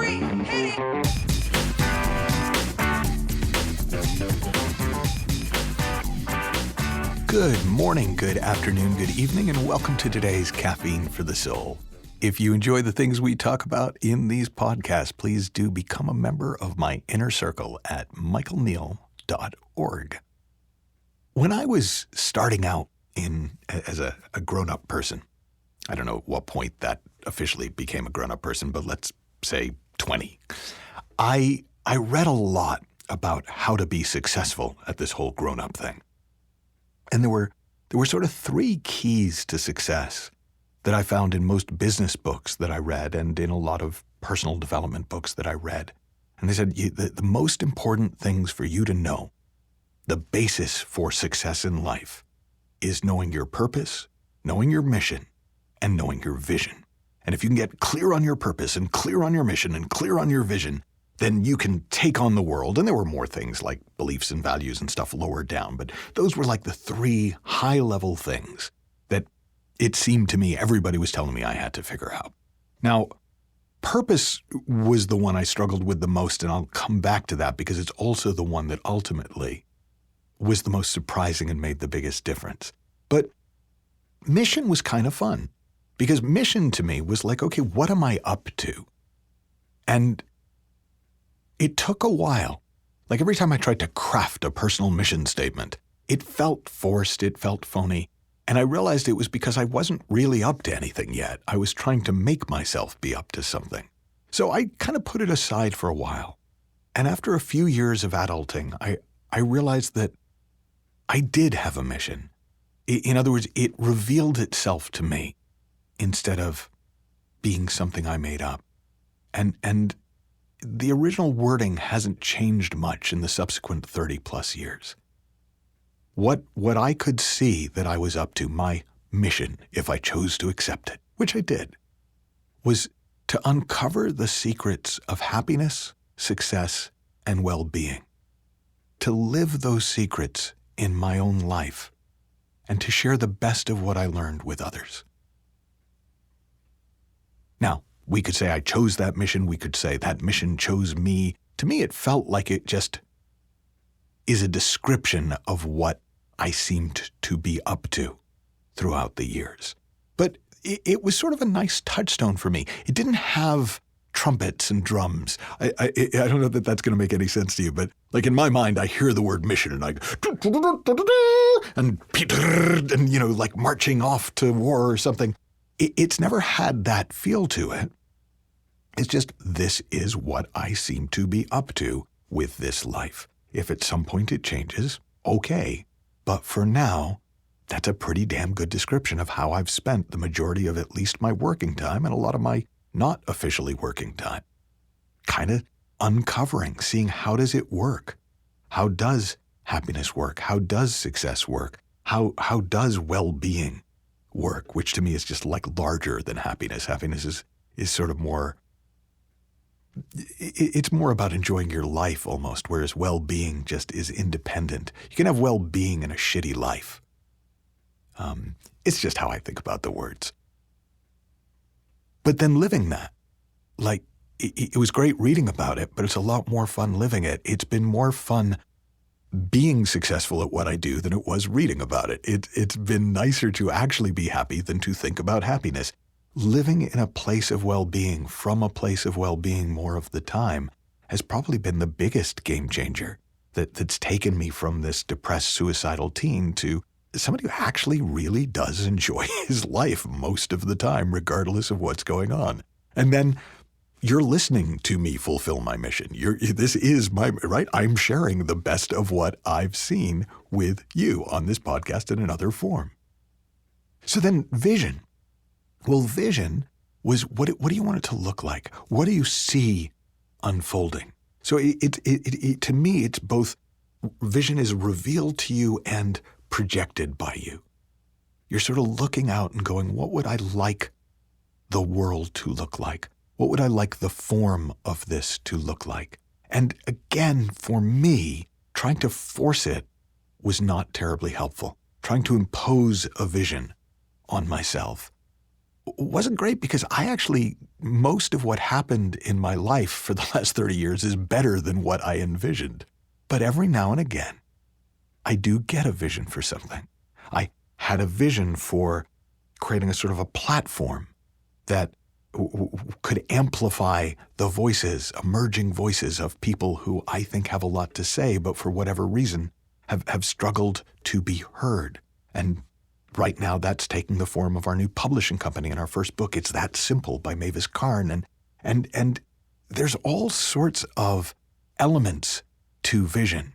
3, hit it! Good morning, good afternoon, good evening, and welcome to today's Caffeine for the Soul. If you enjoy the things we talk about in these podcasts, please do become a member of my inner circle at michaelneill.org. When I was starting out as a grown-up person, I don't know at what point that officially became a grown-up person, but let's say 20, I read a lot about how to be successful at this whole grown-up thing. And there were sort of three keys to success that I found in most business books that I read and in a lot of personal development books that I read. And they said the most important things for you to know, the basis for success in life, is knowing your purpose, knowing your mission, and knowing your vision. And if you can get clear on your purpose and clear on your mission and clear on your vision, then you can take on the world. And there were more things like beliefs and values and stuff lower down, but those were like the three high-level things that it seemed to me everybody was telling me I had to figure out. Now, purpose was the one I struggled with the most, and I'll come back to that because it's also the one that ultimately was the most surprising and made the biggest difference. But mission was kind of fun because mission to me was like, okay, what am I up to? And it took a while. Like every time I tried to craft a personal mission statement, it felt forced, it felt phony. And I realized it was because I wasn't really up to anything yet. I was trying to make myself be up to something. So I kind of put it aside for a while. And after a few years of adulting, I realized that I did have a mission. In other words, it revealed itself to me instead of being something I made up. And the original wording hasn't changed much in the subsequent 30 plus years. What I could see that I was up to, my mission, if I chose to accept it, which I did, was to uncover the secrets of happiness, success, and well-being, to live those secrets in my own life, and to share the best of what I learned with others. Now, we could say I chose that mission. We could say that mission chose me. To me, it felt like it just is a description of what I seemed to be up to throughout the years. But it was sort of a nice touchstone for me. It didn't have trumpets and drums. I don't know that that's going to make any sense to you, but like in my mind, I hear the word mission and I go, and like marching off to war or something. It's never had that feel to it. It's just, this is what I seem to be up to with this life. If at some point it changes, okay. But for now, that's a pretty damn good description of how I've spent the majority of at least my working time and a lot of my not officially working time. Kind of uncovering, seeing how does it work? How does happiness work? How does success work? How does well-being work? Which to me is just like larger than happiness. Happiness is sort of more, it's more about enjoying your life almost, whereas well-being just is independent. You can have well-being in a shitty life. It's just how I think about the words. But then living that, like, it was great reading about it, but it's a lot more fun living it. It's been more fun being successful at what I do than it was reading about it. It's been nicer to actually be happy than to think about happiness. Living in a place of well-being, from a place of well-being more of the time, has probably been the biggest game changer that's taken me from this depressed, suicidal teen to somebody who actually really does enjoy his life most of the time, regardless of what's going on. And then you're listening to me fulfill my mission. This is my, right? I'm sharing the best of what I've seen with you on this podcast in another form. So then vision. Well, vision was what do you want it to look like? What do you see unfolding? So it to me, it's both vision is revealed to you and projected by you. You're sort of looking out and going, what would I like the world to look like? What would I like the form of this to look like? And again, for me, trying to force it was not terribly helpful. Trying to impose a vision on myself wasn't great because most of what happened in my life for the last 30 years is better than what I envisioned. But every now and again, I do get a vision for something. I had a vision for creating a sort of a platform that could amplify the voices, emerging voices of people who I think have a lot to say, but for whatever reason have struggled to be heard. And right now that's taking the form of our new publishing company and our first book, It's That Simple by Mavis Karn. And there's all sorts of elements to vision.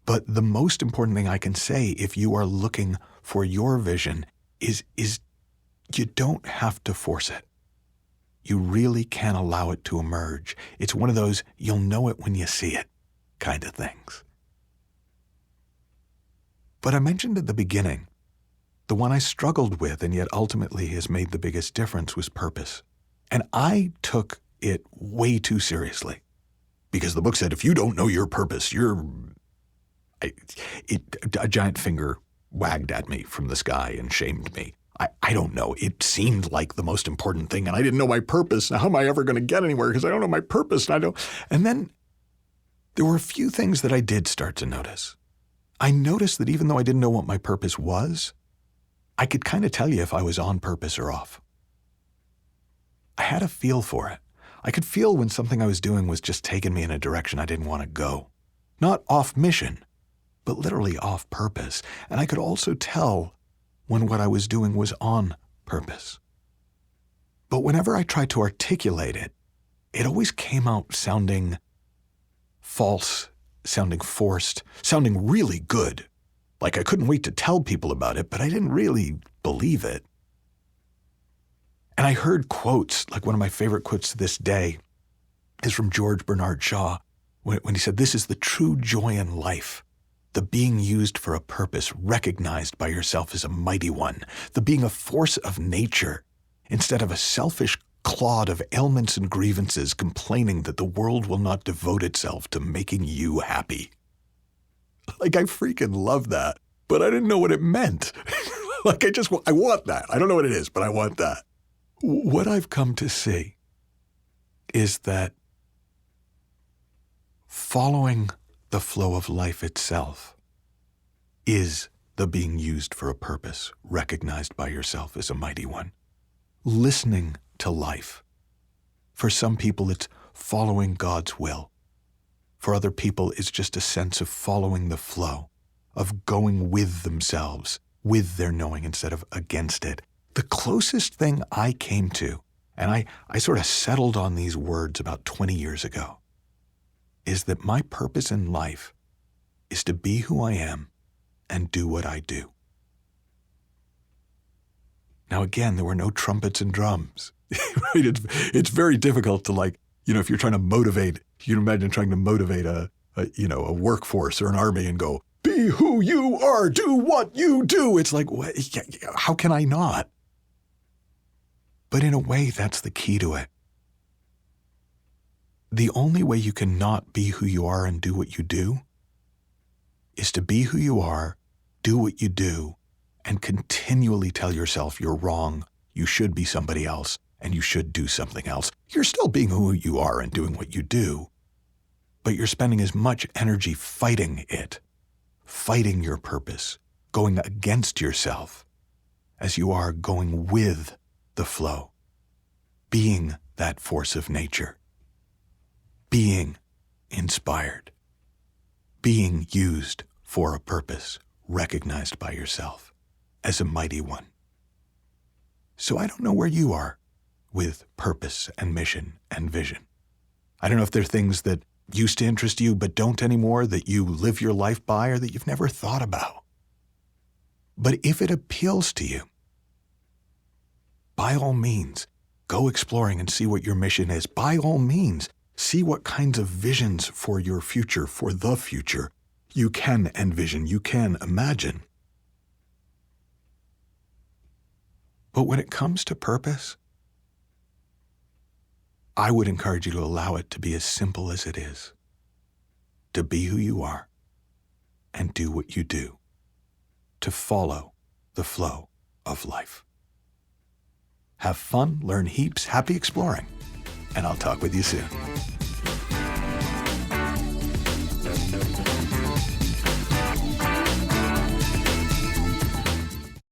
But the most important thing I can say if you are looking for your vision is you don't have to force it. You really can allow it to emerge. It's one of those you'll know it when you see it kind of things. But I mentioned at the beginning, the one I struggled with and yet ultimately has made the biggest difference was purpose. And I took it way too seriously because the book said, if you don't know your purpose, a giant finger wagged at me from the sky and shamed me. I don't know. It seemed like the most important thing, and I didn't know my purpose. Now, how am I ever going to get anywhere because I don't know my purpose? And then there were a few things that I did start to notice. I noticed that even though I didn't know what my purpose was, I could kind of tell you if I was on purpose or off. I had a feel for it. I could feel when something I was doing was just taking me in a direction I didn't want to go. Not off mission, but literally off purpose. And I could also tell when what I was doing was on purpose. But whenever I tried to articulate it, it always came out sounding false, sounding forced, sounding really good. Like I couldn't wait to tell people about it, but I didn't really believe it. And I heard quotes, like one of my favorite quotes to this day is from George Bernard Shaw, when he said, "This is the true joy in life. The being used for a purpose, recognized by yourself as a mighty one. The being a force of nature, instead of a selfish clod of ailments and grievances complaining that the world will not devote itself to making you happy." Like, I freaking love that, but I didn't know what it meant. Like, I want that. I don't know what it is, but I want that. What I've come to see is that following the flow of life itself is the being used for a purpose, recognized by yourself as a mighty one. Listening to life. For some people, it's following God's will. For other people, it's just a sense of following the flow, of going with themselves, with their knowing instead of against it. The closest thing I came to, and I sort of settled on these words about 20 years ago, is that my purpose in life is to be who I am and do what I do. Now, again, there were no trumpets and drums. Right? It's very difficult to, if you're trying to motivate, you can imagine trying to motivate a workforce or an army and go, be who you are, do what you do. It's like, what? How can I not? But in a way, that's the key to it. The only way you can not be who you are and do what you do is to be who you are, do what you do, and continually tell yourself you're wrong, you should be somebody else, and you should do something else. You're still being who you are and doing what you do, but you're spending as much energy fighting it, fighting your purpose, going against yourself, as you are going with the flow, being that force of nature, being inspired, being used for a purpose, recognized by yourself as a mighty one. So I don't know where you are with purpose and mission and vision. I don't know if there are things that used to interest you but don't anymore, that you live your life by or that you've never thought about. But if it appeals to you, by all means, go exploring and see what your mission is. By all means, see what kinds of visions for your future, for the future, you can envision, you can imagine. But when it comes to purpose, I would encourage you to allow it to be as simple as it is. To be who you are and do what you do. To follow the flow of life. Have fun, learn heaps, happy exploring. And I'll talk with you soon.